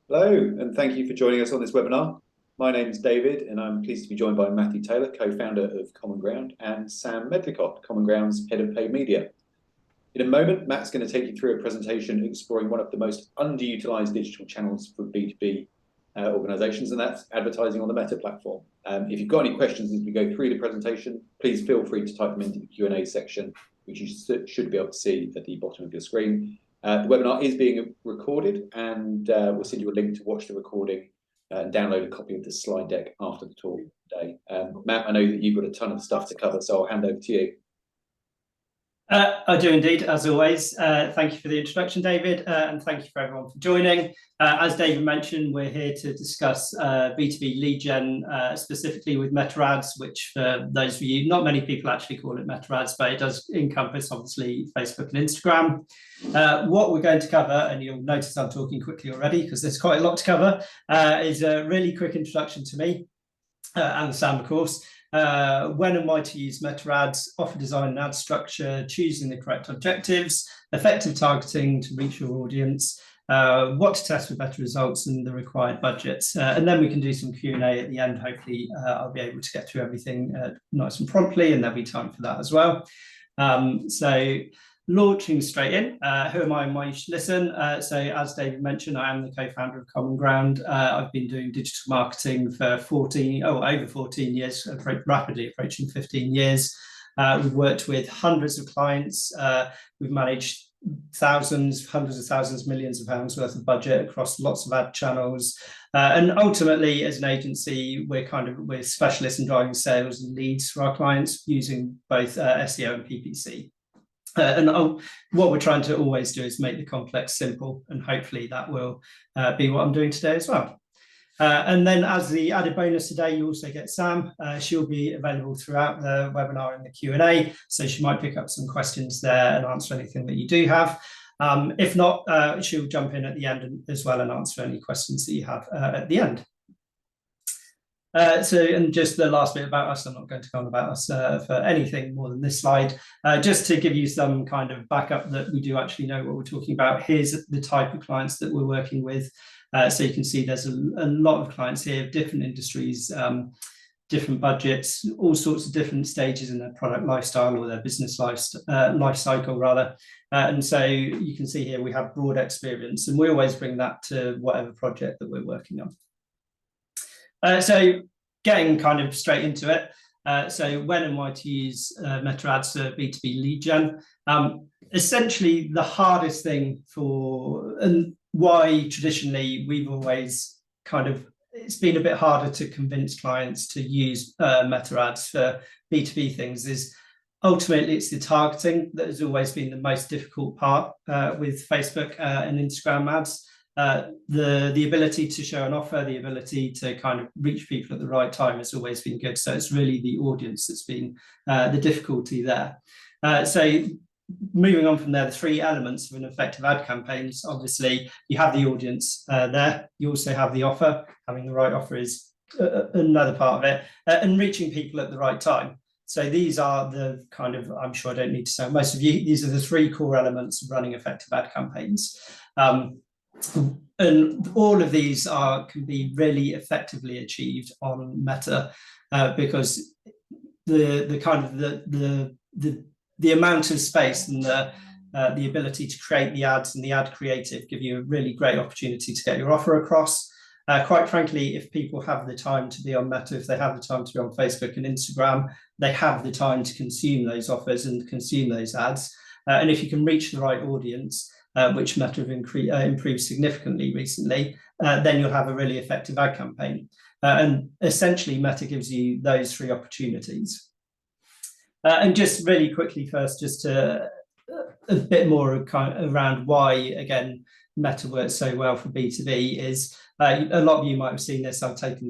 Hello, and thank you for joining us on this webinar. My name is David, and I'm pleased to be joined by Matthew Taylor, co-founder of Common Ground, and Sam Medlicott, Common Ground's head of paid media. In a moment, Matt's going to take you through a presentation exploring one of the most underutilized digital channels for B2B organizations, and that's advertising on the Meta platform. If you've got any questions as we go through the presentation, please feel free to type them into the Q&A section, which you should be able to see at the bottom of your screen. The webinar is being recorded, and we'll send you a link to watch the recording and download a copy of the slide deck after the talk today. Matt, I know that you've got a ton of stuff to cover, so I'll hand over to you. I do indeed, as always. Thank you for the introduction, David, and thank you for everyone for joining. As David mentioned, we're here to discuss B2B lead gen, specifically with Meta Ads, which for those of you, not many people actually call it Meta Ads, but it does encompass, obviously, Facebook and Instagram. What we're going to cover, and you'll notice I'm talking quickly already because there's quite a lot to cover, is a really quick introduction to me and Sam, of course. When and why to use Meta Ads, offer design and ad structure, choosing the correct objectives, effective targeting to reach your audience, what to test for better results and the required budgets. And then we can do some Q&A at the end. Hopefully I'll be able to get through everything nice and promptly, and there'll be time for that as well. So launching straight in, who am I and why you should listen? So as David mentioned, I am the co-founder of Common Ground. I've been doing digital marketing for over 14 years, rapidly approaching 15 years. We've worked with hundreds of clients. We've managed thousands, hundreds of thousands, millions of pounds worth of budget across lots of ad channels. And ultimately, as an agency, we're specialists in driving sales and leads for our clients using both SEO and PPC. And what we're trying to always do is make the complex simple, and hopefully that will be what I'm doing today as well. And then as the added bonus today, you also get Sam. She'll be available throughout the webinar in the Q&A, so she might pick up some questions there and answer anything that you do have. If not, she'll jump in at the end as well and answer any questions that you have at the end. And just the last bit about us, I'm not going to go on about us for anything more than this slide. Just to give you some kind of backup that we do actually know what we're talking about. Here's the type of clients that we're working with. So you can see there's a lot of clients here, different industries, different budgets, all sorts of different stages in their product lifestyle or their business life cycle rather. And so you can see here we have broad experience, and we always bring that to whatever project that we're working on. So getting kind of straight into it. So when and why to use Meta Ads for B2B lead gen. Essentially the hardest thing and why traditionally we've always it's been a bit harder to convince clients to use Meta Ads for B2B things is ultimately it's the targeting that has always been the most difficult part with Facebook and Instagram ads. The ability to show an offer, the ability to kind of reach people at the right time has always been good. So it's really the audience that's been the difficulty there. So moving on from there, the three elements of an effective ad campaigns, obviously you have the audience there. You also have the offer. Having the right offer is another part of it, and reaching people at the right time. So these are the kind of, I'm sure I don't need to say most of you, these are the three core elements of running effective ad campaigns. And all of these can be really effectively achieved on Meta because the amount of space and the ability to create the ads and the ad creative give you a really great opportunity to get your offer across. Quite frankly, if people have the time to be on Meta, if they have the time to be on Facebook and Instagram, they have the time to consume those offers and consume those ads. And if you can reach the right audience, which Meta have improved significantly recently, then you'll have a really effective ad campaign. And essentially, Meta gives you those three opportunities. And just really quickly first, just a bit more around why, again, Meta works so well for B2B is a lot of you might have seen this. I've seen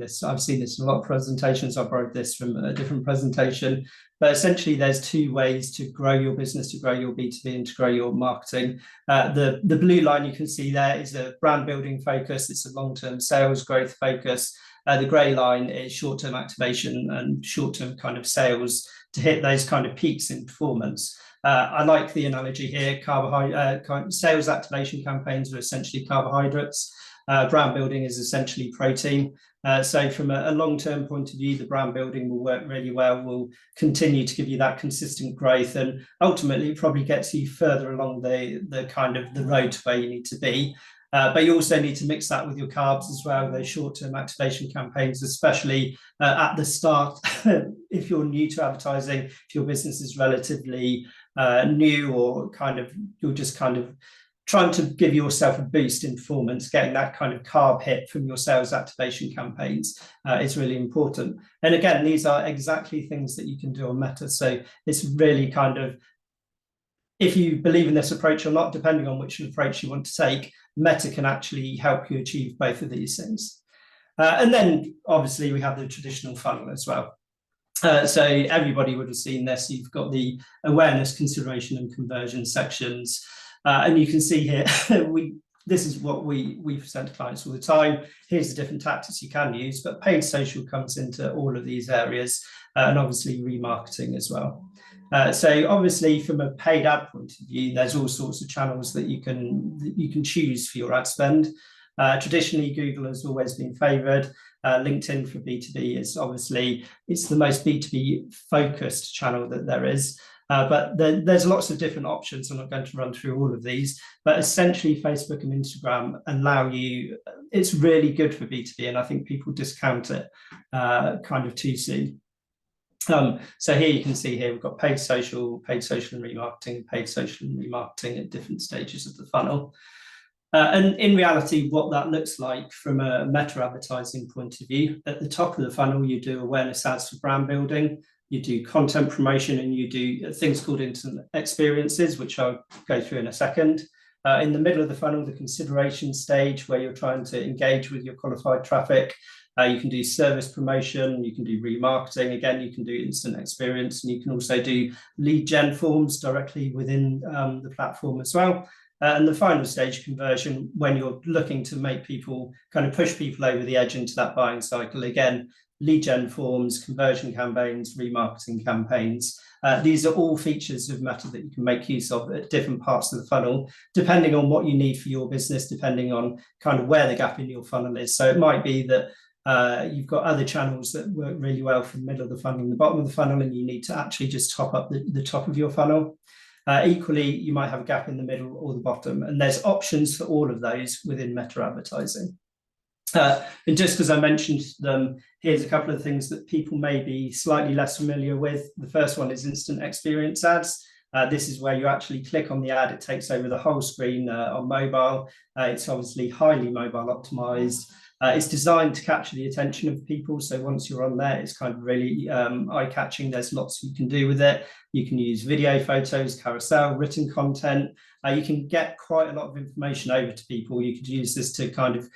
this in a lot of presentations. I borrowed this from a different presentation. But essentially, there's two ways to grow your business, to grow your B2B and to grow your marketing. The blue line you can see there is a brand building focus. It's a long-term sales growth focus. The grey line is short-term activation and short-term kind of sales to hit those kind of peaks in performance. I like the analogy here. Sales activation campaigns are essentially carbohydrates. Brand building is essentially protein. So from a long-term point of view, the brand building will work really well, will continue to give you that consistent growth, and ultimately it probably gets you further along the kind of the road to where you need to be. But you also need to mix that with your carbs as well, those short-term activation campaigns, especially at the start. If you're new to advertising, if your business is relatively new, or you're just kind of trying to give yourself a boost in performance, getting that kind of carb hit from your sales activation campaigns is really important. And again, these are exactly things that you can do on Meta. So it's really kind of, if you believe in this approach or not, depending on which approach you want to take, Meta can actually help you achieve both of these things. And then obviously we have the traditional funnel as well. So everybody would have seen this. You've got the awareness, consideration, and conversion sections. And you can see here, this is what we present to clients all the time. Here's the different tactics you can use, but paid social comes into all of these areas, and obviously remarketing as well. So obviously from a paid ad point of view, there's all sorts of channels that you can choose for your ad spend. Traditionally, Google has always been favoured. LinkedIn for B2B is obviously, it's the most B2B focused channel that there is. But there's lots of different options. I'm not going to run through all of these, but essentially Facebook and Instagram allow you, it's really good for B2B, and I think people discount it kind of too soon. So here you can see here, we've got paid social and remarketing, paid social and remarketing at different stages of the funnel. And in reality, what that looks like from a meta advertising point of view, at the top of the funnel, you do awareness ads for brand building, you do content promotion, and you do things called instant experiences, which I'll go through in a second. In the middle of the funnel, the consideration stage, where you're trying to engage with your qualified traffic. You can do service promotion, you can do remarketing, again, you can do instant experience, and you can also do lead gen forms directly within the platform as well. And the final stage, conversion, when you're looking to make people, kind of push people over the edge into that buying cycle. Again, lead gen forms, conversion campaigns, remarketing campaigns. These are all features of Meta that you can make use of at different parts of the funnel, depending on what you need for your business, depending on kind of where the gap in your funnel is. So it might be that you've got other channels that work really well from the middle of the funnel and the bottom of the funnel, and you need to actually just top up the top of your funnel. Equally, you might have a gap in the middle or the bottom, and there's options for all of those within Meta advertising. And just because I mentioned them, here's a couple of things that people may be slightly less familiar with. The first one is instant experience ads. This is where you actually click on the ad, it takes over the whole screen on mobile. It's obviously highly mobile optimized. It's designed to capture the attention of people. So once you're on there, it's kind of really eye-catching. There's lots you can do with it. You can use video, photos, carousel, written content. You can get quite a lot of information over to people. You could use this to kind of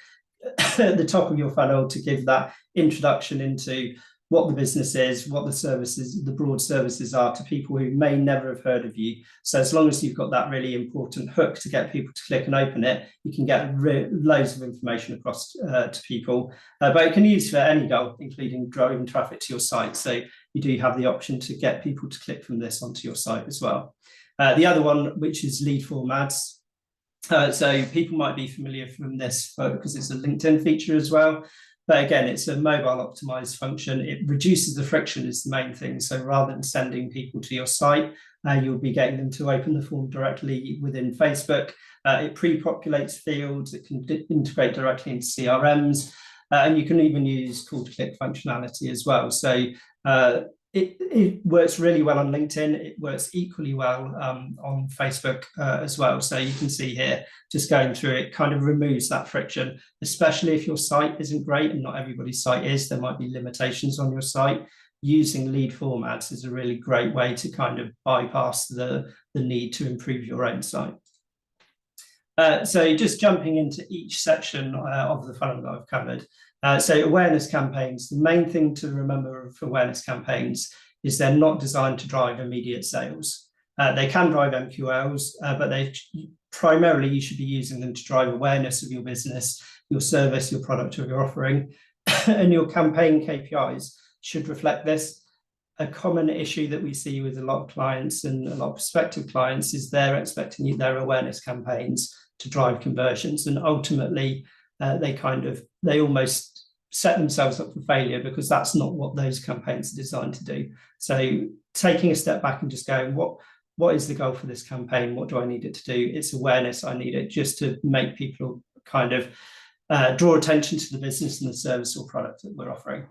at the top of your funnel to give that introduction into what the business is, what the services, the broad services are to people who may never have heard of you. So as long as you've got that really important hook to get people to click and open it, you can get loads of information across to people. But it can be used for any goal, including driving traffic to your site. So you do have the option to get people to click from this onto your site as well. The other one, which is lead form ads. So people might be familiar from this because it's a LinkedIn feature as well. But again, it's a mobile optimized function. It reduces the friction is the main thing. So rather than sending people to your site, you'll be getting them to open the form directly within Facebook. It pre-populates fields. It can integrate directly into CRMs. And you can even use call to click functionality as well. So it works really well on LinkedIn. It works equally well on Facebook as well. So you can see here, just going through it kind of removes that friction, especially if your site isn't great, and not everybody's site is. There might be limitations on your site. Using lead form ads is a really great way to kind of bypass the need to improve your own site. So just jumping into each section of the funnel that I've covered. So awareness campaigns, the main thing to remember of awareness campaigns is they're not designed to drive immediate sales. They can drive MQLs, but they primarily you should be using them to drive awareness of your business, your service, your product, or your offering. And your campaign KPIs should reflect this. A common issue that we see with a lot of clients and a lot of prospective clients is they're expecting their awareness campaigns to drive conversions. And ultimately, they almost set themselves up for failure, because that's not what those campaigns are designed to do. So taking a step back and just going, what is the goal for this campaign? What do I need it to do? It's awareness. I need it just to make people kind of draw attention to the business and the service or product that we're offering.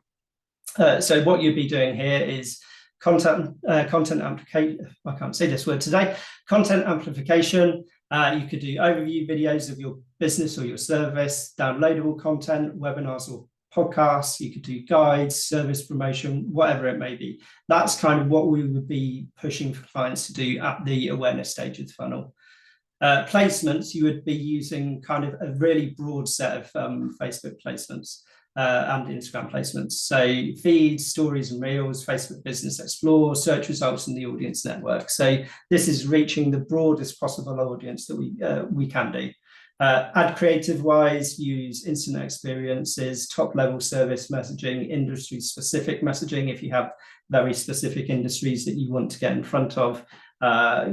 So what you'd be doing here is content amplification. I can't say this word today. Content amplification. You could do overview videos of your business or your service, downloadable content, webinars or podcasts. You could do guides, service promotion, whatever it may be. That's kind of what we would be pushing for clients to do at the awareness stage of the funnel. Placements, you would be using kind of a really broad set of Facebook placements and Instagram placements. So feeds, stories and reels, Facebook Business Explore, search results, and the audience network. So this is reaching the broadest possible audience that we can do. Ad creative wise, use instant experiences, top level service messaging, industry specific messaging. If you have very specific industries that you want to get in front of,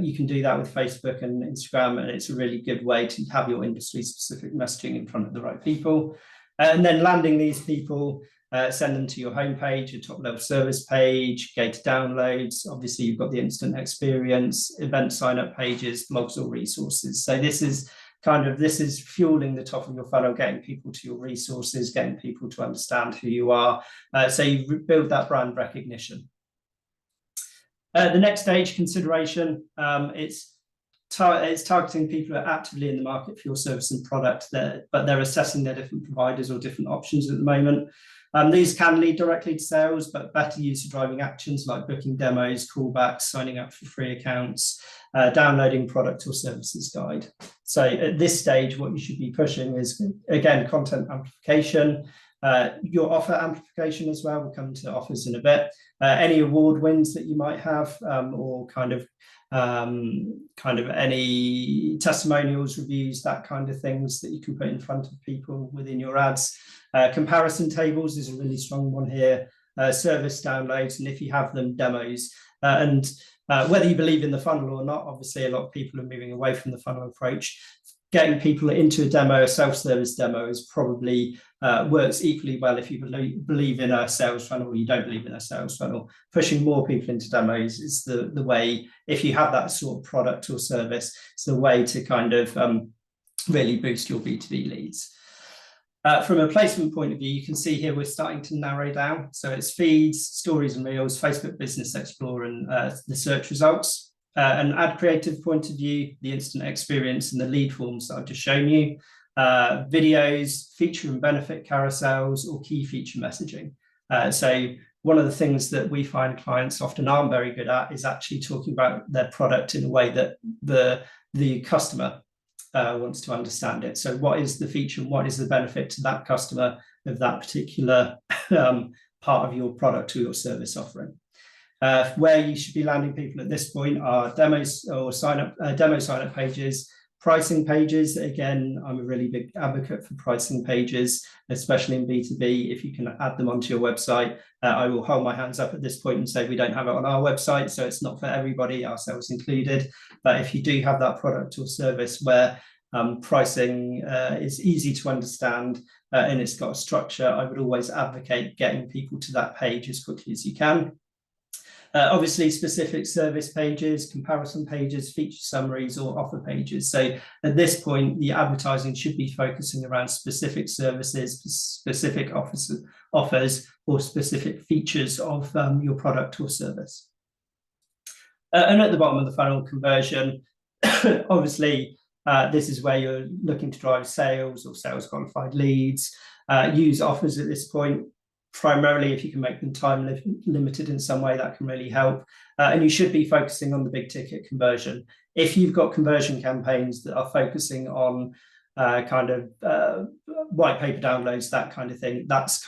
you can do that with Facebook and Instagram, and it's a really good way to have your industry specific messaging in front of the right people. And then landing these people, send them to your homepage, your top level service page, gated downloads. Obviously, you've got the instant experience, event sign up pages, blogs or resources. So this is fueling the top of your funnel, getting people to your resources, getting people to understand who you are. So you build that brand recognition. The next stage, consideration, it's targeting people who are actively in the market for your service and product, but they're assessing their different providers or different options at the moment. These can lead directly to sales, but better user driving actions like booking demos, callbacks, signing up for free accounts, downloading product or services guide. So at this stage, what you should be pushing is, again, content amplification, your offer amplification as well. We'll come to offers in a bit. Any award wins that you might have, or kind of any testimonials, reviews, that kind of things that you can put in front of people within your ads. Comparison tables is a really strong one here. Service downloads, and if you have them, demos. And whether you believe in the funnel or not, obviously a lot of people are moving away from the funnel approach. Getting people into a demo, a self-service demo, is probably works equally well if you believe in a sales funnel or you don't believe in a sales funnel. Pushing more people into demos is the way, if you have that sort of product or service, it's the way to kind of really boost your B2B leads. From a placement point of view, you can see here we're starting to narrow down. So it's feeds, stories and reels, Facebook Business Explorer, and the search results. An ad creative point of view, the instant experience and the lead forms that I've just shown you. Videos, feature and benefit carousels, or key feature messaging. So one of the things that we find clients often aren't very good at is actually talking about their product in a way that the customer wants to understand it. So what is the feature and what is the benefit to that customer of that particular part of your product or your service offering? Where you should be landing people at this point are demos or demo sign-up pages, pricing pages. Again, I'm a really big advocate for pricing pages, especially in B2B. If you can add them onto your website, I will hold my hands up at this point and say we don't have it on our website, so it's not for everybody, ourselves included. But if you do have that product or service where pricing is easy to understand and it's got a structure, I would always advocate getting people to that page as quickly as you can. Obviously, specific service pages, comparison pages, feature summaries, or offer pages. So at this point, the advertising should be focusing around specific services, specific offers, or specific features of your product or service. And at the bottom of the funnel, conversion. Obviously, this is where you're looking to drive sales or sales qualified leads. Use offers at this point. Primarily, if you can make them time limited in some way, that can really help. And you should be focusing on the big ticket conversion. If you've got conversion campaigns that are focusing on white paper downloads, that kind of thing, that's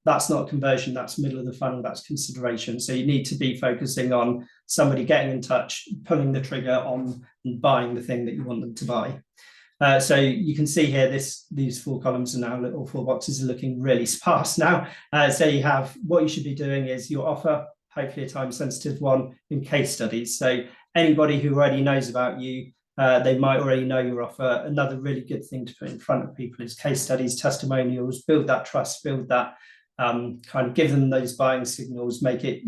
that's not conversion, that's middle of the funnel, that's consideration. So you need to be focusing on somebody getting in touch, pulling the trigger on and buying the thing that you want them to buy. So you can see here, these 4 columns are now, or 4 boxes are looking really sparse now. So you have, what you should be doing is your offer, hopefully a time sensitive one, in case studies. So anybody who already knows about you, They might already know your offer. Another really good thing to put in front of people is case studies, testimonials, build that trust, build that kind of give them those buying signals, make it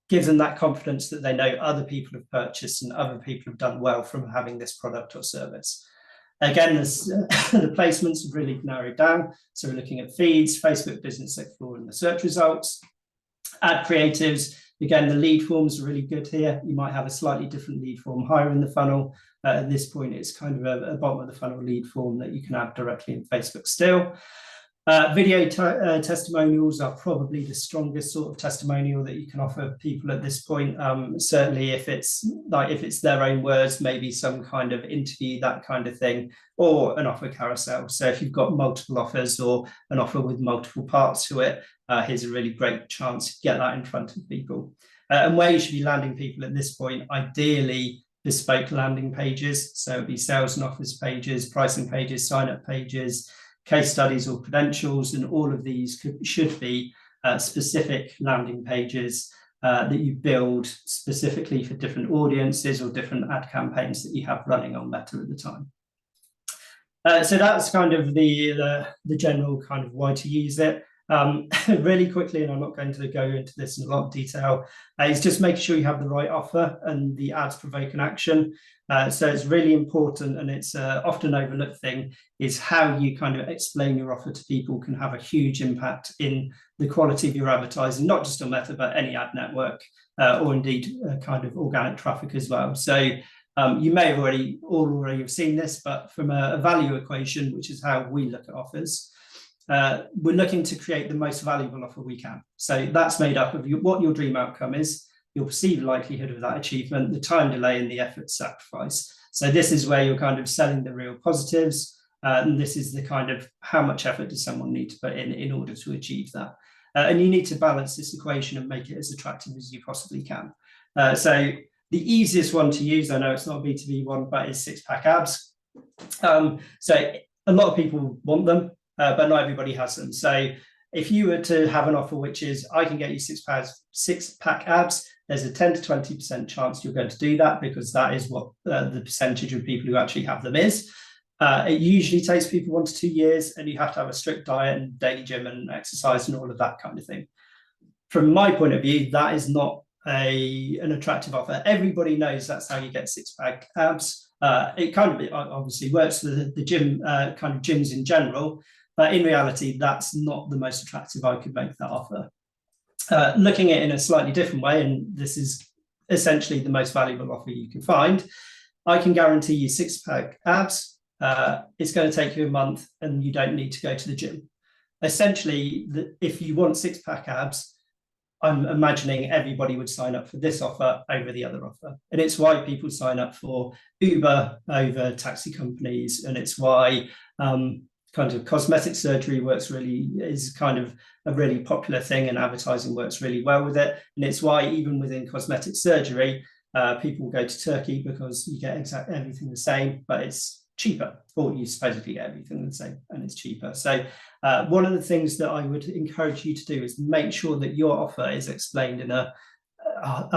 give them that confidence that they know other people have purchased and other people have done well from having this product or service. Again, the placements have really narrowed down. So we're looking at feeds, Facebook Business Explorer and the search results, ad creatives. Again, the lead forms are really good here. You might have a slightly different lead form higher in the funnel. At this point, it's kind of a bottom of the funnel lead form that you can add directly in Facebook still. Video testimonials are probably the strongest sort of testimonial that you can offer people at this point. Certainly if it's their own words, maybe some kind of interview, that kind of thing, or an offer carousel. So if you've got multiple offers or an offer with multiple parts to it, here's a really great chance to get that in front of people. And where you should be landing people at this point, ideally bespoke landing pages. So it'd be sales and offers pages, pricing pages, sign-up pages, case studies or credentials, and all of these should be specific landing pages that you build specifically for different audiences or different ad campaigns that you have running on Meta at the time. So that's kind of the general kind of why to use it. Really quickly, and I'm not going to go into this in a lot of detail, is just making sure you have the right offer and the ads provoke an action. So it's really important, and it's often overlooked thing, is how you kind of explain your offer to people can have a huge impact in the quality of your advertising, not just on Meta, but any ad network, or indeed kind of organic traffic as well. So you may have already have seen this, but from a value equation, which is how we look at offers, we're looking to create the most valuable offer we can. So that's made up of what your dream outcome is, your perceived likelihood of that achievement, the time delay, and the effort sacrifice. So this is where you're kind of selling the real positives. And this is the kind of how much effort does someone need to put in order to achieve that. And you need to balance this equation and make it as attractive as you possibly can. So the easiest one to use, I know it's not a B2B one, but is 6-pack abs. So a lot of people want them, but not everybody has them. So if you were to have an offer which is, I can get you 6-pack abs, there's a 10 to 20% chance you're going to do that, because that is what the percentage of people who actually have them is. It usually takes people 1 to 2 years, and you have to have a strict diet and daily gym and exercise and all of that kind of thing. From my point of view, that is not an attractive offer. Everybody knows that's how you get 6-pack abs. It kind of obviously works for the gym, kind of gyms in general, but in reality, that's not the most attractive I could make that offer. Looking at it in a slightly different way, and this is essentially the most valuable offer you can find, I can guarantee you 6-pack abs. It's going to take you a month and you don't need to go to the gym. Essentially, if you want 6-pack abs, I'm imagining everybody would sign up for this offer over the other offer. And it's why people sign up for Uber over taxi companies. And it's why kind of cosmetic surgery is kind of a really popular thing, and advertising works really well with it. And it's why even within cosmetic surgery, people go to Turkey, because you get exactly everything the same, but it's cheaper, or you supposedly get everything the same and it's cheaper. So one of the things that I would encourage you to do is make sure that your offer is explained in a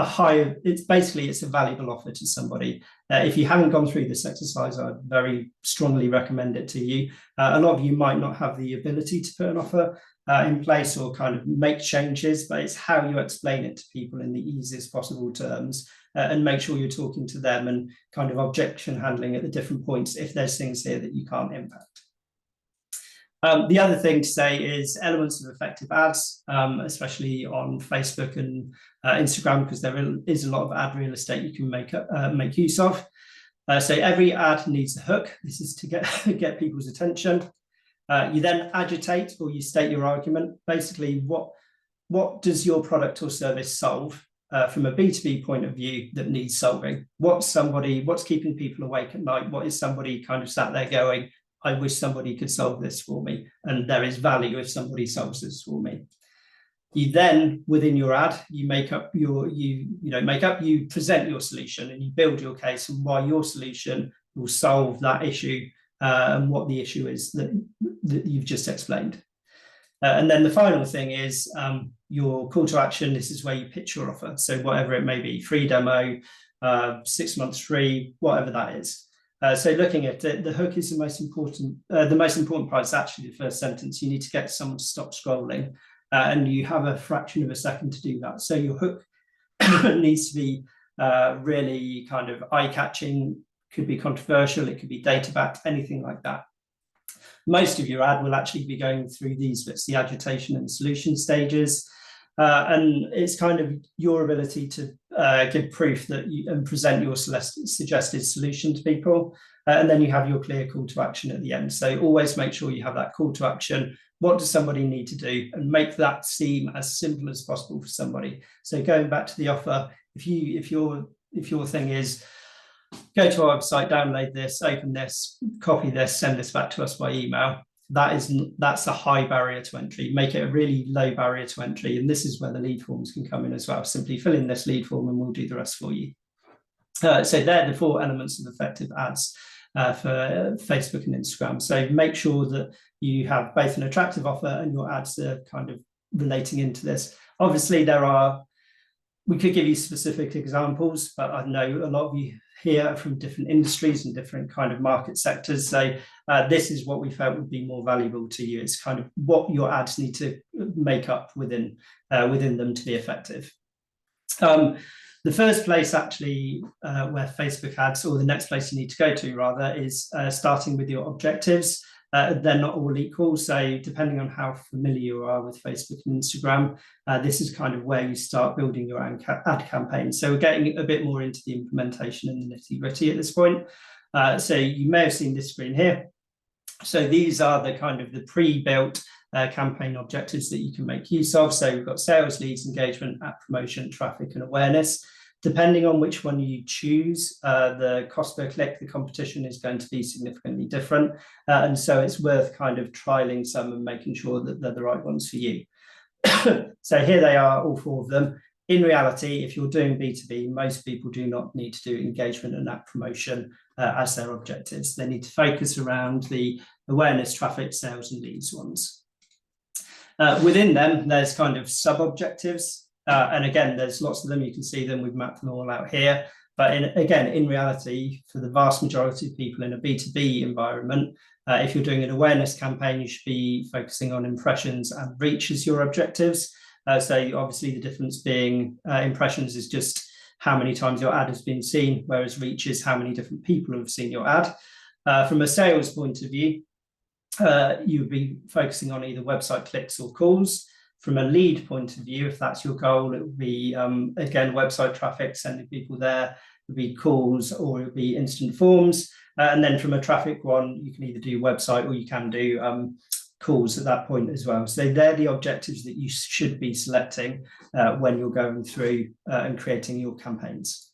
higher, it's a valuable offer to somebody. If you haven't gone through this exercise, I'd very strongly recommend it to you. A lot of you might not have the ability to put an offer in place or kind of make changes, but it's how you explain it to people in the easiest possible terms, and make sure you're talking to them and kind of objection handling at the different points if there's things here that you can't impact. The other thing to say is elements of effective ads, especially on Facebook and Instagram, because there is a lot of ad real estate you can make use of. So every ad needs a hook. This is to get people's attention. You then agitate, or you state your argument. Basically, what does your product or service solve from a B2B point of view that needs solving? What's keeping people awake at night? What is somebody kind of sat there going, I wish somebody could solve this for me, and there is value if somebody solves this for me. You then, within your ad, you present your solution and you build your case and why your solution will solve that issue, and what the issue is that you've just explained. And then the final thing is your call to action. This is where you pitch your offer. So whatever it may be, free demo, 6 months free, whatever that is. So looking at it, the hook is the most important. The most important part is actually the first sentence. You need to get someone to stop scrolling, and you have a fraction of a second to do that. So your hook needs to be really kind of eye-catching, could be controversial, it could be data-backed, anything like that. Most of your ad will actually be going through these bits, the agitation and solution stages. And it's kind of your ability to give proof that and present your suggested solution to people. And then you have your clear call to action at the end. So always make sure you have that call to action. What does somebody need to do? And make that seem as simple as possible for somebody. So going back to the offer, if your thing is, go to our website, download this, open this, copy this, send this back to us by email. That's a high barrier to entry. Make it a really low barrier to entry. And this is where the lead forms can come in as well. Simply fill in this lead form and we'll do the rest for you. So they're the 4 elements of effective ads for Facebook and Instagram. So make sure that you have both an attractive offer and your ads are kind of relating into this. Obviously, we could give you specific examples, but I know a lot of you here are from different industries and different kind of market sectors. So this is what we felt would be more valuable to you. It's kind of what your ads need to make up within them to be effective. The first place actually where Facebook ads, or the next place you need to go to rather, is starting with your objectives. They're not all equal. So depending on how familiar you are with Facebook and Instagram, this is kind of where you start building your ad campaign. So we're getting a bit more into the implementation and the nitty-gritty at this point. So you may have seen this screen here. So these are the kind of the pre-built campaign objectives that you can make use of. So we've got sales, leads, engagement, app promotion, traffic, and awareness. Depending on which one you choose, the cost per click, the competition is going to be significantly different. And so it's worth kind of trialing some and making sure that they're the right ones for you. So here they are, all 4 of them. In reality, if you're doing B2B, most people do not need to do engagement and app promotion as their objectives. They need to focus around the awareness, traffic, sales, and leads ones. Within them, there's kind of sub-objectives. And again, there's lots of them. You can see them. We've mapped them all out here. But in reality, for the vast majority of people in a B2B environment, if you're doing an awareness campaign, you should be focusing on impressions and reach as your objectives. So obviously the difference being impressions is just how many times your ad has been seen, whereas reach is how many different people have seen your ad. From a sales point of view, you would be focusing on either website clicks or calls. From a lead point of view, if that's your goal, it would be, again, website traffic, sending people there, it would be calls, or it would be instant forms. And then from a traffic one, you can either do website or you can do calls at that point as well. So they're the objectives that you should be selecting when you're going through and creating your campaigns.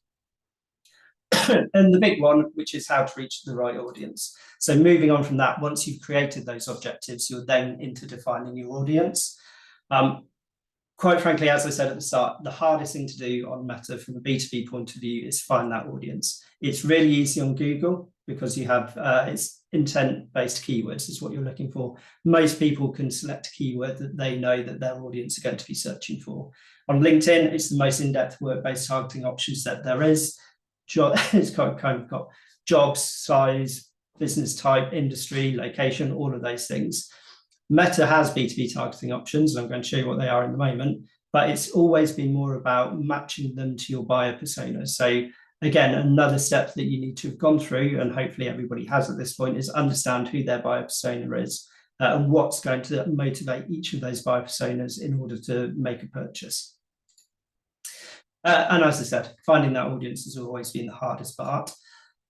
And the big one, which is how to reach the right audience. So moving on from that, once you've created those objectives, you're then into defining your audience. Quite frankly, as I said at the start, the hardest thing to do on Meta from a B2B point of view is find that audience. It's really easy on Google because you have it's intent-based keywords is what you're looking for. Most people can select a keyword that they know that their audience are going to be searching for. On LinkedIn, it's the most in-depth work-based targeting options that there is. It's kind of got jobs, size, business type, industry, location, all of those things. Meta has B2B targeting options, and I'm going to show you what they are in a moment, but it's always been more about matching them to your buyer persona. So again, another step that you need to have gone through, and hopefully everybody has at this point, is understand who their buyer persona is and what's going to motivate each of those buyer personas in order to make a purchase. And as I said, finding that audience has always been the hardest part,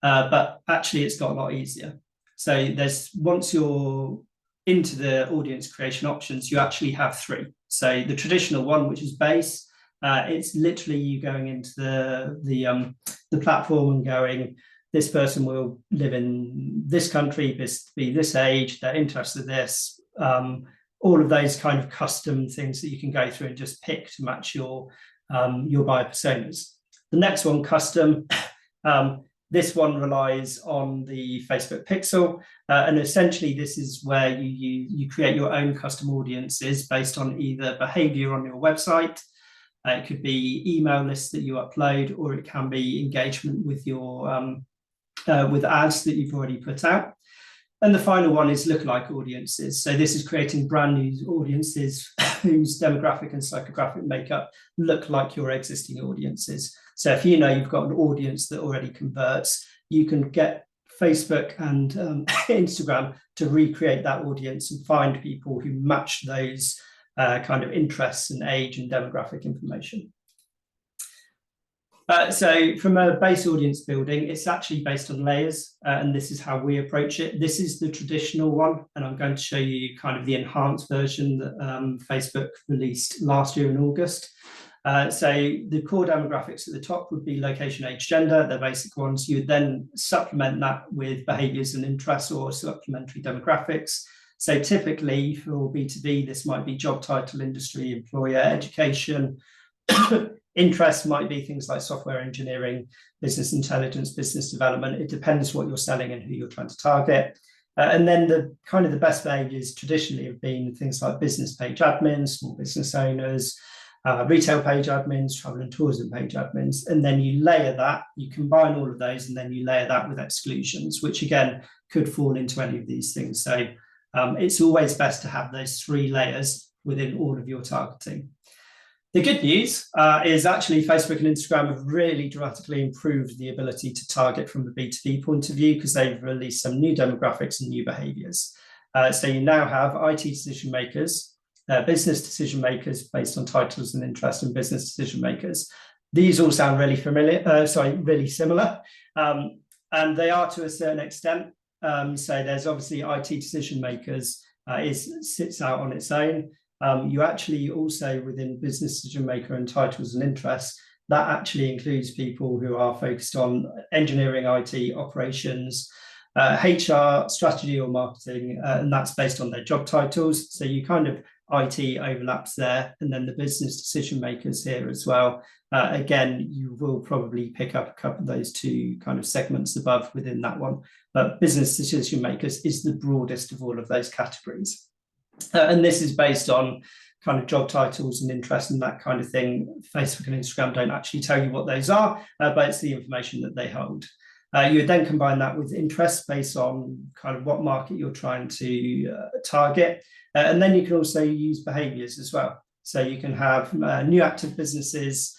but actually it's got a lot easier. So once you're into the audience creation options, you actually have 3. So the traditional one, which is base, it's literally you going into the platform and going, this person will live in this country, be this age, they're interested in this, all of those kind of custom things that you can go through and just pick to match your buyer personas. The next one, custom. This one relies on the Facebook pixel, and essentially this is where you create your own custom audiences based on either behavior on your website, It could be email lists that you upload, or it can be engagement with your with ads that you've already put out. And the final one is lookalike audiences. So this is creating brand new audiences whose demographic and psychographic makeup look like your existing audiences. So if you know you've got an audience that already converts, you can get Facebook and Instagram to recreate that audience and find people who match those kind of interests and age and demographic information. So from a base audience building, it's actually based on layers, and this is how we approach it. This is the traditional one, and I'm going to show you kind of the enhanced version that Facebook released last year in August. So the core demographics at the top would be location, age, gender, the basic ones. You would then supplement that with behaviors and interests or supplementary demographics. So typically for B2B, this might be job title, industry, employer, education. Interests might be things like software engineering, business intelligence, business development. It depends what you're selling and who you're trying to target. And then the kind of the best behaviors traditionally have been things like business page admins, small business owners, retail page admins, travel and tourism page admins. And then you layer that, you combine all of those, and then you layer that with exclusions, which again could fall into any of these things. So it's always best to have those 3 layers within all of your targeting. The good news is actually Facebook and Instagram have really dramatically improved the ability to target from the B2B point of view, because they've released some new demographics and new behaviors. So you now have IT decision makers, business decision makers based on titles and interest, and business decision makers. These all sound really familiar, really similar, and they are to a certain extent. So there's obviously IT decision makers sits out on its own. You actually also, within business decision maker and titles and interests, that actually includes people who are focused on engineering, IT, operations, HR, strategy or marketing, and that's based on their job titles. So you kind of IT overlaps there, and then the business decision makers here as well. Again, you will probably pick up a couple of those 2 kind of segments above within that one, but business decision makers is the broadest of all of those categories. And this is based on kind of job titles and interests and that kind of thing. Facebook and Instagram don't actually tell you what those are, but it's the information that they hold. You would then combine that with interests based on kind of what market you're trying to target. And then you can also use behaviors as well. So you can have new active businesses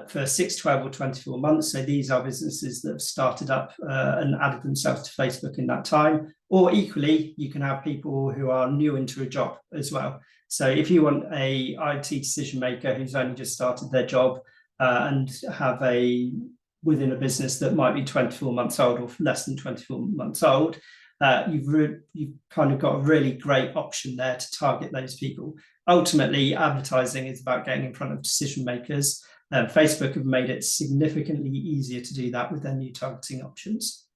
for 6, 12 or 24 months. So these are businesses that have started up and added themselves to Facebook in that time. Or equally, you can have people who are new into a job as well. So if you want a IT decision maker who's only just started their job and have within a business that might be 24 months old or less than 24 months old, you've kind of got a really great option there to target those people. Ultimately, advertising is about getting in front of decision makers. Facebook have made it significantly easier to do that with their new targeting options.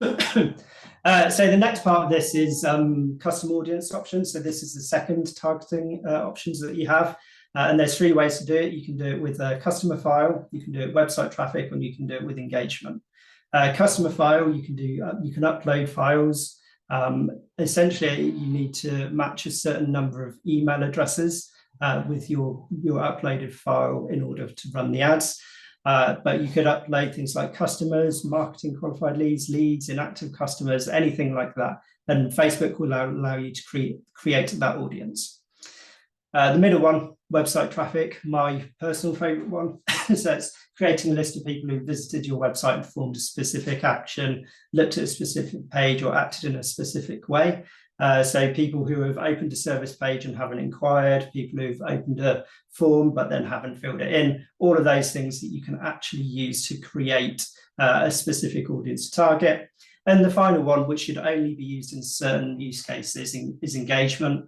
So the next part of this is custom audience options. So this is the second targeting options that you have. And there's 3 ways to do it. You can do it with a customer file, you can do it website traffic, and you can do it with engagement. Customer file, you can upload files. Essentially, you need to match a certain number of email addresses with your uploaded file in order to run the ads. But you could upload things like customers, marketing qualified leads, inactive customers, anything like that. And Facebook will allow you to create that audience. The middle one, website traffic, my personal favorite one. So it's creating a list of people who visited your website and performed a specific action, looked at a specific page, or acted in a specific way. So people who have opened a service page and haven't inquired, people who've opened a form but then haven't filled it in, all of those things that you can actually use to create a specific audience target. And the final one, which should only be used in certain use cases, is engagement.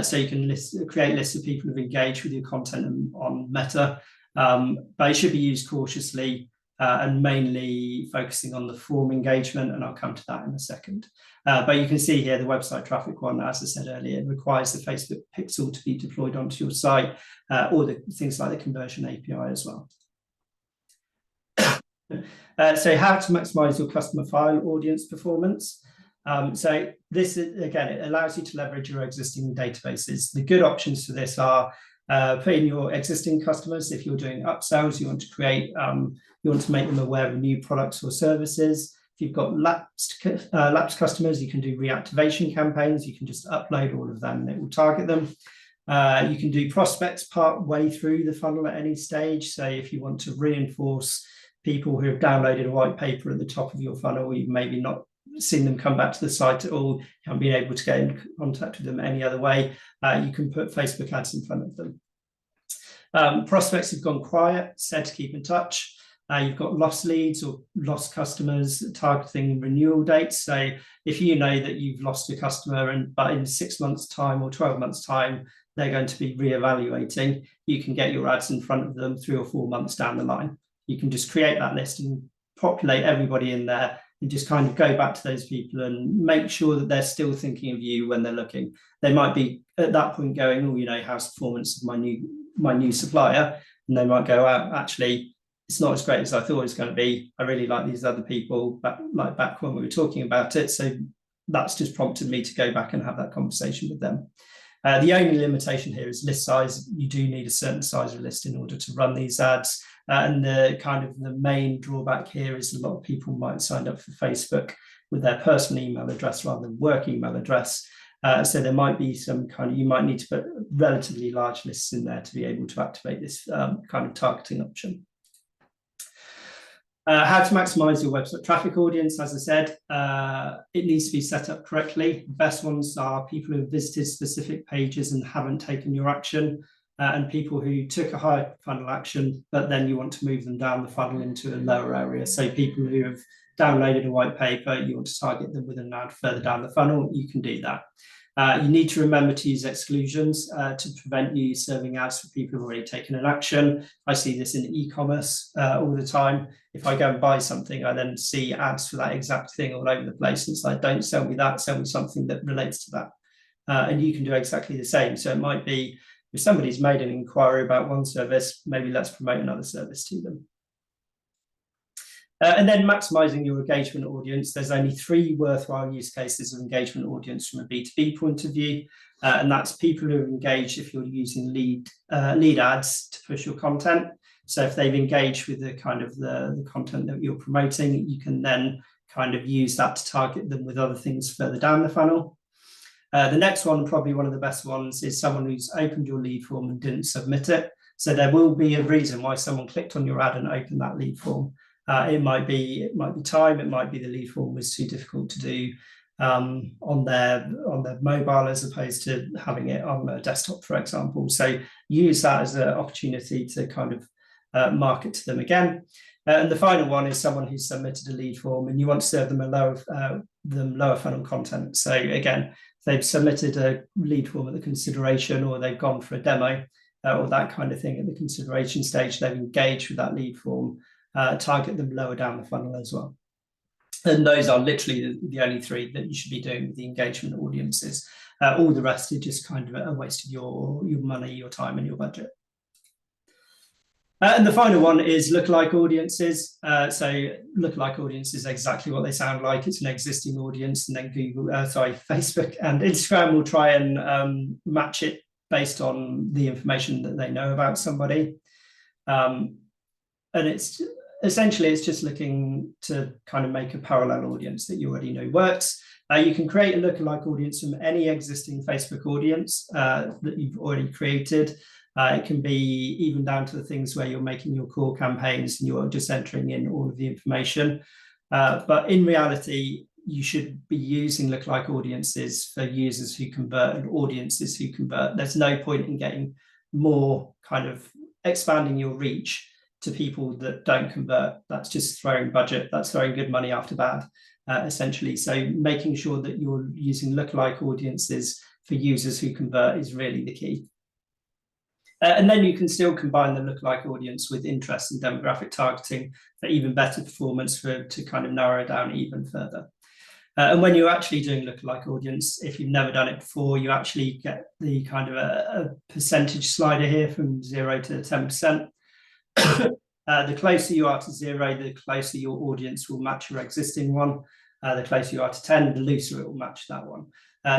So you can create lists of people who've engaged with your content on Meta, but it should be used cautiously and mainly focusing on the form engagement, and I'll come to that in a second. But you can see here the website traffic one, as I said earlier, requires the Facebook pixel to be deployed onto your site, or the things like the conversion API as well. So how to maximize your customer file audience performance. So this, again, it allows you to leverage your existing databases. The good options for this are Put in your existing customers. If you're doing upsells, you want to create, you want to make them aware of new products or services. If you've got lapsed customers, you can do reactivation campaigns. You can just upload all of them and it will target them. You can do prospects part way through the funnel at any stage. So if you want to reinforce people who have downloaded a white paper at the top of your funnel, you've maybe not seen them come back to the site at all, you haven't been able to get in contact with them any other way, you can put Facebook ads in front of them. Prospects who've gone quiet, said to keep in touch. You've got lost leads or lost customers targeting renewal dates. So if you know that you've lost a customer but in 6 months' time or 12 months' time, they're going to be reevaluating, you can get your ads in front of them 3 or 4 months down the line. You can just create that list and populate everybody in there and just kind of go back to those people and make sure that they're still thinking of you when they're looking. They might be at that point going, oh, you know, how's performance of my new supplier? And they might go, actually, it's not as great as I thought it was going to be. I really like these other people, back when we were talking about it. So that's just prompted me to go back and have that conversation with them. The only limitation here is list size. You do need a certain size of list in order to run these ads. And the main drawback here is a lot of people might have signed up for Facebook with their personal email address rather than work email address. So there might be some you might need to put relatively large lists in there to be able to activate this kind of targeting option. How to maximize your website traffic audience. As I said, it needs to be set up correctly. The best ones are people who have visited specific pages and haven't taken your action, and people who took a high funnel action, but then you want to move them down the funnel into a lower area. So people who have downloaded a white paper, you want to target them with an ad further down the funnel, you can do that. You need to remember to use exclusions to prevent you serving ads for people who've already taken an action. I see this in e-commerce all the time. If I go and buy something, I then see ads for that exact thing all over the place. It's like, don't sell me that, sell me something that relates to that. And you can do exactly the same. So it might be, if somebody's made an inquiry about one service, maybe let's promote another service to them. And then maximizing your engagement audience. There's only 3 worthwhile use cases of engagement audience from a B2B point of view. And that's people who are engaged if you're using lead ads to push your content. So if they've engaged with the the content that you're promoting, you can then use that to target them with other things further down the funnel. The next one, probably one of the best ones, is someone who's opened your lead form and didn't submit it. So there will be a reason why someone clicked on your ad and opened that lead form. It might be time, it might be the lead form was too difficult to do on their mobile as opposed to having it on a desktop, for example. So use that as an opportunity to market to them again. And the final one is someone who's submitted a lead form and you want to serve them lower funnel content. So again, if they've submitted a lead form at the consideration, or they've gone for a demo or that kind of thing at the consideration stage, they've engaged with that lead form, target them lower down the funnel as well. And those are literally the only 3 that you should be doing with the engagement audiences. All the rest is just a waste of your money, your time and your budget. And the final one is lookalike audiences. So lookalike audience is exactly what they sound like. It's an existing audience, and then Facebook and Instagram will try and match it based on the information that they know about somebody. And it's just looking to make a parallel audience that you already know works. You can create a lookalike audience from any existing Facebook audience that you've already created. It can be even down to the things where you're making your core campaigns and you're just entering in all of the information. But in reality, you should be using lookalike audiences for users who convert and audiences who convert. There's no point in getting more expanding your reach to people that don't convert. That's just throwing budget. That's throwing good money after bad, essentially. So making sure that you're using lookalike audiences for users who convert is really the key. And then you can still combine the lookalike audience with interest and demographic targeting for even better performance, to narrow it down even further. And when you're actually doing lookalike audience, if you've never done it before, you actually get the a percentage slider here from 0 to 10%. The closer you are to 0, the closer your audience will match your existing one. The closer you are to 10, the looser it will match that one.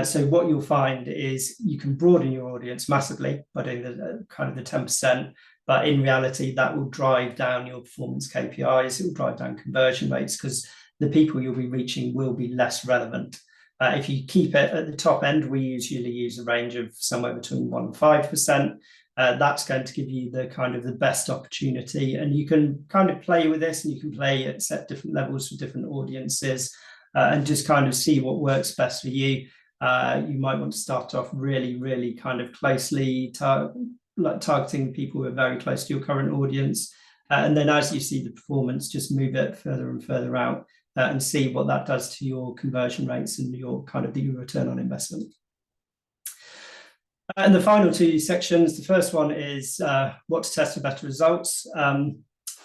So what you'll find is you can broaden your audience massively by doing the kind of the 10%, but in reality, that will drive down your performance KPIs. It will drive down conversion rates because the people you'll be reaching will be less relevant. If you keep it at the top end, we usually use a range of somewhere between 1% and 5%. That's going to give you the kind of the best opportunity, and you can kind of play with this, and you can play at set different levels for different audiences, and just kind of see what works best for you. You might want to start off really kind of closely targeting people who are very close to your current audience, and then as you see the performance, just move it further and further out and see what that does to your conversion rates and your kind of your return on investment. And the final two sections, the first one is what to test for better results.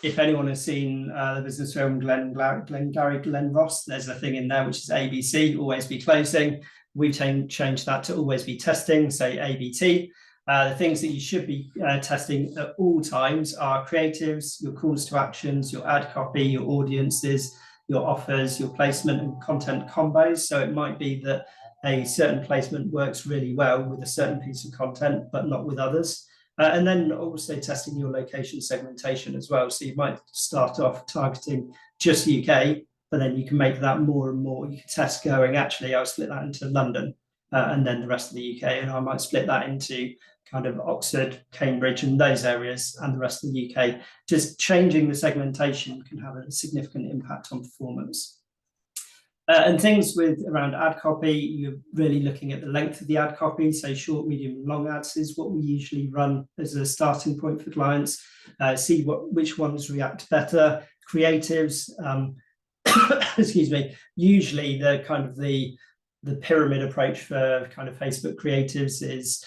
If anyone has seen the business film Glenn Ross, there's a thing in there which is ABC, always be closing. We've changed that to always be testing, say ABT. The things that you should be testing at all times are creatives, your calls to actions, your ad copy, your audiences, your offers, your placement and content combos. So it might be that a certain placement works really well with a certain piece of content, but not with others. And then also testing your location segmentation as well. So you might start off targeting just UK, but then you can make that more and more. You can test going, actually, I'll split that into London and then the rest of the UK. And I might split that into kind of Oxford, Cambridge, and those areas and the rest of the UK. Just changing the segmentation can have a significant impact on performance. And things with around ad copy, you're really looking at the length of the ad copy. So short, medium, and long ads is what we usually run as a starting point for clients. See which ones react better. Creatives, excuse me, usually the kind of the pyramid approach for kind of Facebook creatives is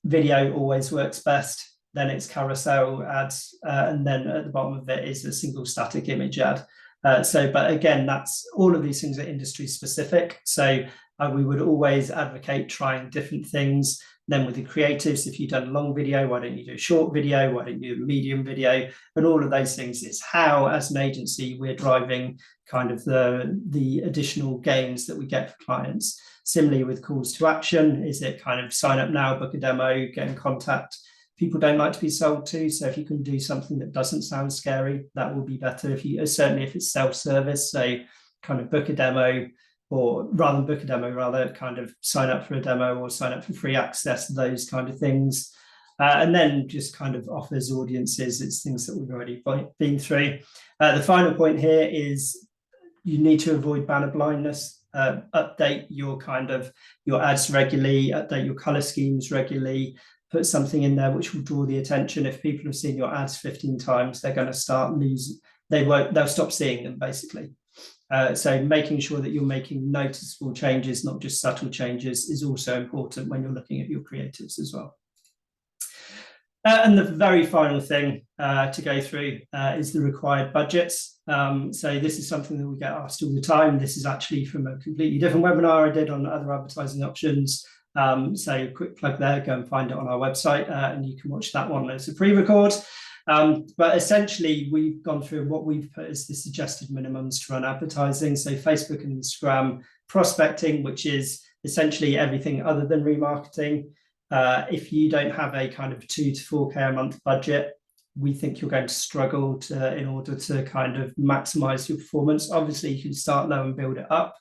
video always works best, then it's carousel ads, and then at the bottom of it is a single static image ad. But again, that's all of these things are industry specific. So we would always advocate trying different things. Then with the creatives, if you've done a long video, why don't you do a short video? Why don't you do a medium video? And all of those things, it's how, as an agency, we're driving kind of the additional gains that we get for clients. Similarly with calls to action, is it kind of sign up now, book a demo, get in contact? People don't like to be sold to, so if you can do something that doesn't sound scary, that will be better. Certainly if it's self-service, so kind of book a demo, or rather than book a demo, rather kind of sign up for a demo or sign up for free access, those kind of things. And then just kind of offers audiences, it's things that we've already been through. The final point here is you need to avoid banner blindness. Update your ads regularly, update your color schemes regularly, put something in there which will draw the attention. If people have seen your ads 15 times, they're going to start losing, they'll stop seeing them basically. So making sure that you're making noticeable changes, not just subtle changes, is also important when you're looking at your creatives as well. And the very final thing to go through is the required budgets. So this is something that we get asked all the time. This is actually from a completely different webinar I did on other advertising options. So quick plug there, go and find it on our website and you can watch that one as a pre-record. But essentially we've gone through what we've put as the suggested minimums to run advertising. So Facebook and Instagram prospecting, which is essentially everything other than remarketing. If you don't have a kind of 2 to 4K a month budget, we think you're going to struggle in order to kind of maximize your performance. Obviously you can start low and build it up.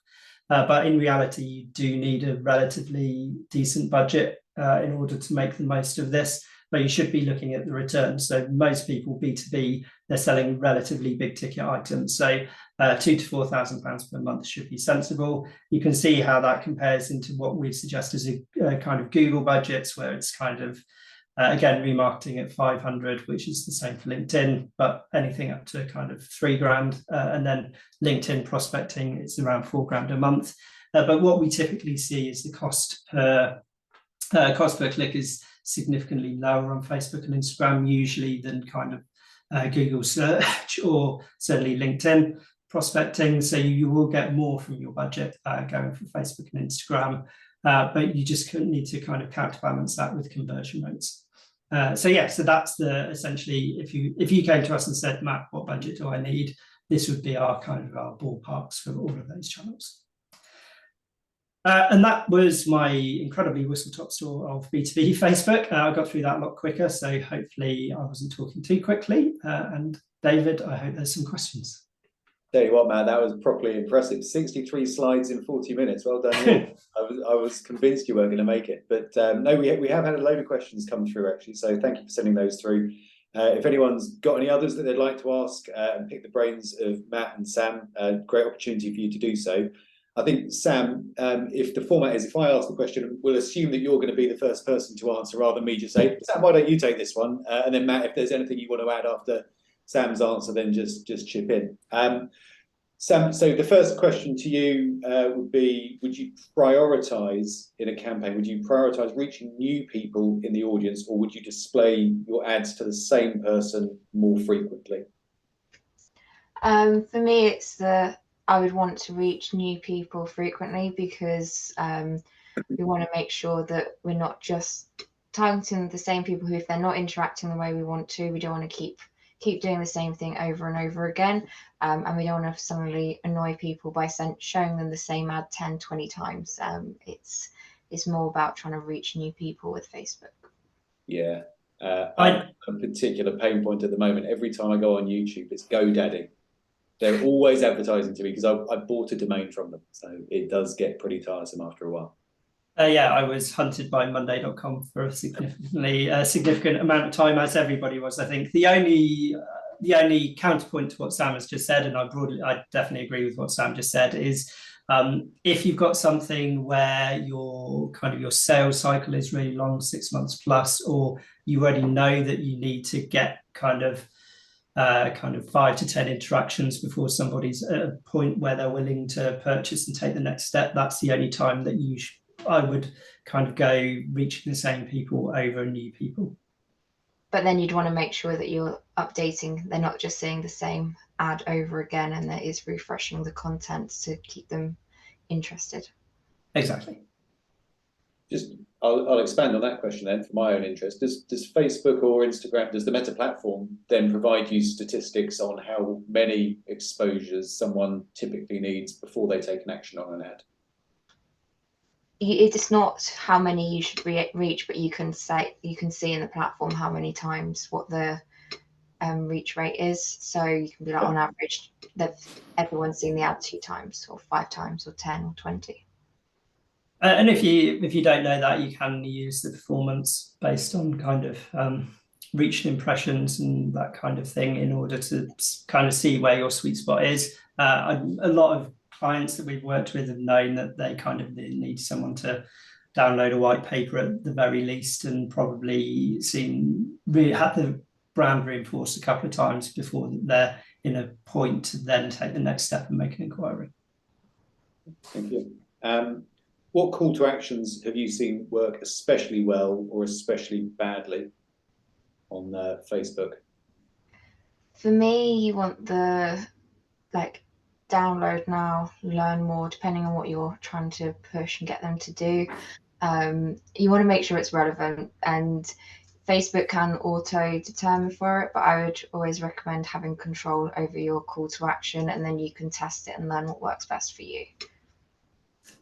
But in reality, you do need a relatively decent budget in order to make the most of this, but you should be looking at the returns. So most people, B2B, they're selling relatively big ticket items. So £2,000 to £4,000 per month should be sensible. You can see how that compares into what we suggest as a kind of Google budgets, where it's kind of, again, remarketing at 500, which is the same for LinkedIn, but anything up to kind of £3,000. And then LinkedIn prospecting, it's around £4,000 a month. But what we typically see is the cost per click is significantly lower on Facebook and Instagram, usually than kind of Google search or certainly LinkedIn prospecting. So you will get more from your budget going for Facebook and Instagram, but you just need to kind of counterbalance that with conversion rates. So that's essentially, if you came to us and said, Matt, what budget do I need? this would be our kind of our ballparks for all of those channels. And that was my incredibly whistle-top tour of B2B Facebook. I got through that a lot quicker, so hopefully I wasn't talking too quickly. And David, I hope there's some questions. Tell you what, man, that was properly impressive. 63 slides in 40 minutes. Well done. I was convinced you weren't going to make it. But no, we have had a load of questions come through, actually. So thank you for sending those through. If anyone's got any others that they'd like to ask and pick the brains of Matt and Sam, great opportunity for you to do so. I think, Sam, if the format is, if I ask the question, we'll assume that you're going to be the first person to answer rather than me just say, Sam, why don't you take this one? And then, Matt, if there's anything you want to add after Sam's answer, then just chip in. Sam, so the first question to you would be, would you prioritise in a campaign, would you prioritise reaching new people in the audience, or would you display your ads to the same person more frequently? For me, it's I would want to reach new people frequently because we want to make sure that we're not just targeting the same people who, if they're not interacting the way we want to, we don't want to keep doing the same thing over and over again. And we don't want to suddenly annoy people by showing them the same ad 10, 20 times. It's more about trying to reach new people with Facebook. Yeah. I have a particular pain point at the moment. Every time I go on YouTube, it's GoDaddy. They're always advertising to me because I bought a domain from them. So it does get pretty tiresome after a while. Yeah, I was hunted by Monday.com for a significant amount of time, as everybody was. I think the only counterpoint to what Sam has just said, and I definitely agree with what Sam just said, is if you've got something where your sales cycle is really long, 6 months plus, or you already know that you need to get kind of 5 to 10 interactions before somebody's at a point where they're willing to purchase and take the next step, that's the only time that I would kind of go reaching the same people over new people. But then you'd want to make sure that you're updating, they're not just seeing the same ad over again, and that is refreshing the content to keep them interested. Exactly. I'll expand on that question then for my own interest. Does Facebook or Instagram, does the Meta platform then provide you statistics on how many exposures someone typically needs before they take an action on an ad? It's not how many you should reach, but you can see in the platform how many times, what the reach rate is. So you can be like, on average, that everyone's seen the ad 2 times or 5 times or 10 or 20. And if you don't know that, you can use the performance based on kind of reach impressions and that kind of thing in order to kind of see where your sweet spot is. A lot of clients that we've worked with have known that they kind of need someone to download a white paper at the very least, and probably had the brand reinforced a couple of times before they're in a point to then take the next step and make an inquiry. Thank you. What call to actions have you seen work especially well or especially badly on Facebook? For me, you want the download now, learn more, depending on what you're trying to push and get them to do. You want to make sure it's relevant, and Facebook can auto determine for it, but I would always recommend having control over your call to action, and then you can test it and learn what works best for you.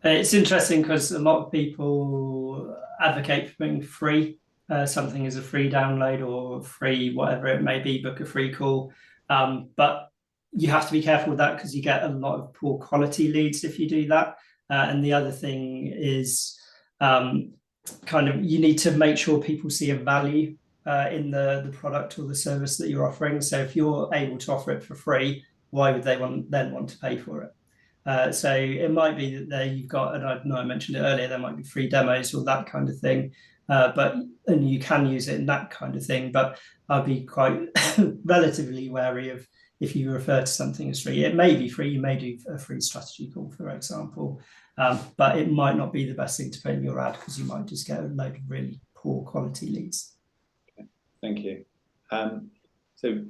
It's interesting because a lot of people advocate for being free. Something is a free download or free whatever it may be, book a free call. But you have to be careful with that because you get a lot of poor quality leads if you do that. And the other thing is you need to make sure people see a value in the product or the service that you're offering. So if you're able to offer it for free, why would they then want to pay for it? So it might be that there you've got, and I know I mentioned it earlier, there might be free demos or that kind of thing, and you can use it in that kind of thing. But I'd be quite relatively wary of if you refer to something as free. It may be free, you may do a free strategy call, for example, but it might not be the best thing to put in your ad because you might just get a load of really poor quality leads. Okay. Thank you. So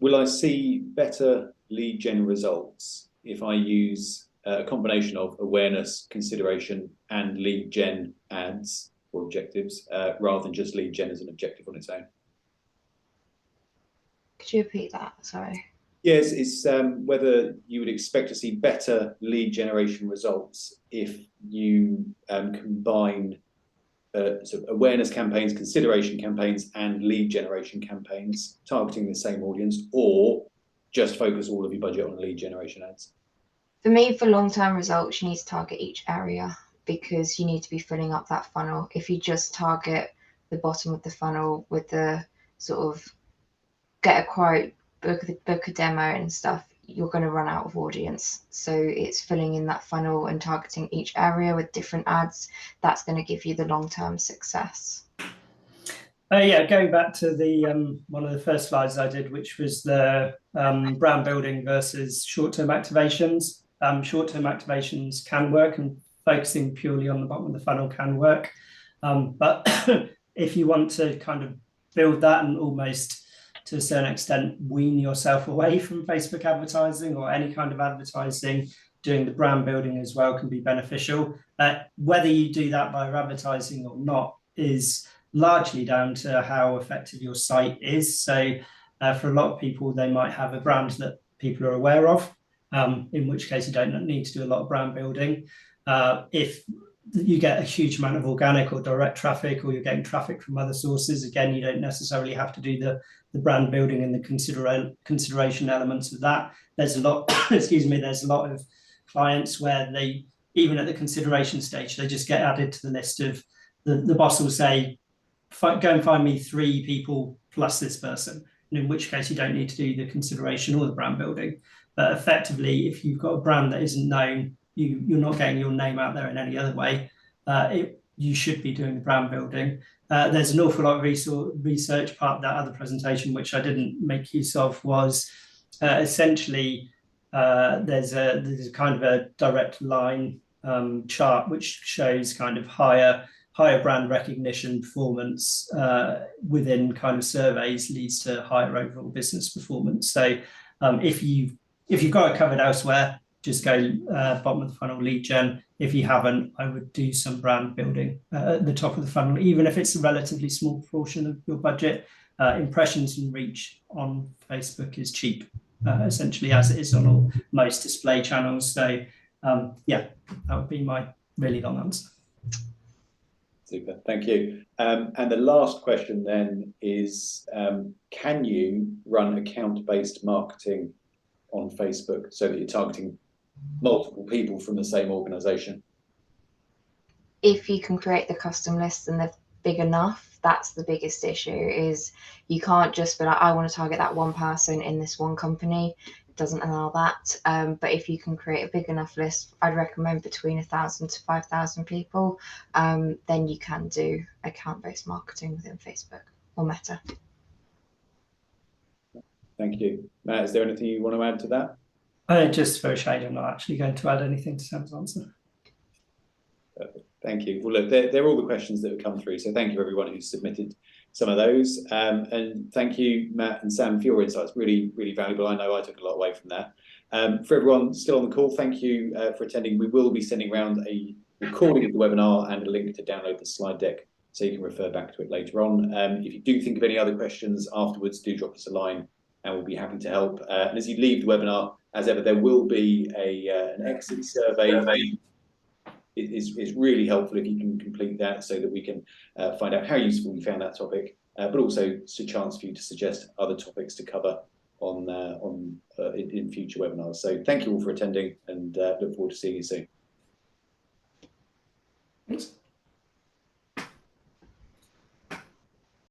will I see better lead gen results if I use a combination of awareness, consideration, and lead gen ads or objectives, rather than just lead gen as an objective on its own? Could you repeat that? Sorry. Yes, it's whether you would expect to see better lead generation results if you combine sort of awareness campaigns, consideration campaigns, and lead generation campaigns targeting the same audience, or just focus all of your budget on lead generation ads. For me, for long-term results, you need to target each area because you need to be filling up that funnel. If you just target the bottom of the funnel with the sort of get a quote, book a demo and stuff, you're going to run out of audience. So it's filling in that funnel and targeting each area with different ads. That's going to give you the long-term success. Yeah, going back to the one of the first slides I did, which was the brand building versus short-term activations. Short-term activations can work, and focusing purely on the bottom of the funnel can work. But if you want to kind of build that and almost to a certain extent wean yourself away from Facebook advertising or any kind of advertising, doing the brand building as well can be beneficial. Whether you do that via advertising or not is largely down to how effective your site is. So for a lot of people, they might have a brand that people are aware of, in which case you don't need to do a lot of brand building. If you get a huge amount of organic or direct traffic, or you're getting traffic from other sources, again, you don't necessarily have to do the brand building and the consideration elements of that. There's a lot, excuse me, there's a lot of clients where they, even at the consideration stage, they just get added to the list of, the boss will say, go and find me 3 people plus this person, and in which case you don't need to do the consideration or the brand building. But effectively, if you've got a brand that isn't known, you're not getting your name out there in any other way, you should be doing the brand building. There's an awful lot of research. Part of that other presentation, which I didn't make use of, was essentially there's a kind of a direct line chart which shows kind of higher brand recognition performance within kind of surveys leads to higher overall business performance. So if you've got it covered elsewhere, just go bottom of the funnel lead gen. If you haven't, I would do some brand building at the top of the funnel, even if it's a relatively small proportion of your budget. Impressions and reach on Facebook is cheap, essentially, as it is on most display channels. So yeah, that would be my really long answer. Super, thank you. And the last question then is, can you run account-based marketing on Facebook so that you're targeting multiple people from the same organization? If you can create the custom lists and they're big enough, that's the biggest issue, is you can't just be like, I want to target that one person in this one company. It doesn't allow that. But if you can create a big enough list, I'd recommend between 1,000 to 5,000 people, then you can do account-based marketing within Facebook or Meta. Thank you. Matt, is there anything you want to add to that? Just for a shade, I'm not actually going to add anything to Sam's answer. Perfect. Thank you. Well, look, they're all the questions that have come through. So thank you everyone who submitted some of those. And thank you, Matt and Sam, for your insights. Really, really valuable. I know I took a lot away from that. For everyone still on the call, thank you for attending. We will be sending around a recording of the webinar and a link to download the slide deck so you can refer back to it later on. If you do think of any other questions afterwards, do drop us a line and we'll be happy to help. And as you leave the webinar, as ever, there will be an exit survey. It is really helpful if you can complete that so that we can find out how useful you found that topic, but also it's a chance for you to suggest other topics to cover in future webinars. So thank you all for attending and look forward to seeing you soon. Thanks.